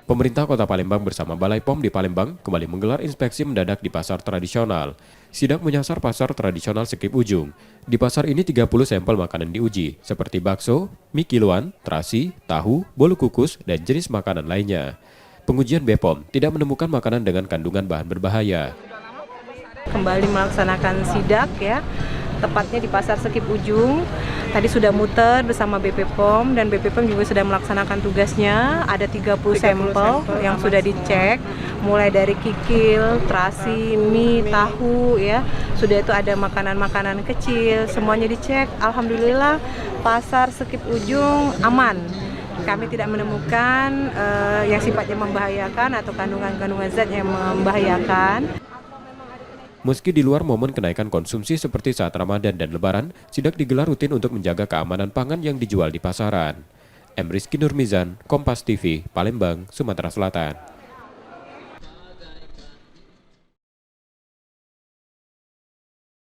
Pemerintah Kota Palembang bersama Balai POM di Palembang kembali menggelar inspeksi mendadak di pasar tradisional. Sidak menyasar pasar tradisional Sekip Ujung. Di pasar ini 30 sampel makanan diuji, seperti bakso, mie kiloan, terasi, tahu, bolu kukus, dan jenis makanan lainnya. Pengujian BPOM tidak menemukan makanan dengan kandungan bahan berbahaya. Kembali melaksanakan sidak ya, tepatnya di Pasar Sekip Ujung. Tadi sudah muter bersama BP POM dan BP POM juga sudah melaksanakan tugasnya. Ada 30 sampel yang sudah dicek, mulai dari kikil, terasi, mie, tahu ya. Sudah itu ada makanan-makanan kecil, semuanya dicek. Alhamdulillah Pasar Sekip Ujung aman. Kami tidak menemukan yang sifatnya membahayakan atau kandungan-kandungan zat yang membahayakan. Meski di luar momen kenaikan konsumsi seperti saat Ramadan dan Lebaran, sidak digelar rutin untuk menjaga keamanan pangan yang dijual di pasaran. M. Rizky Nurmizan, Kompas TV, Palembang, Sumatera Selatan.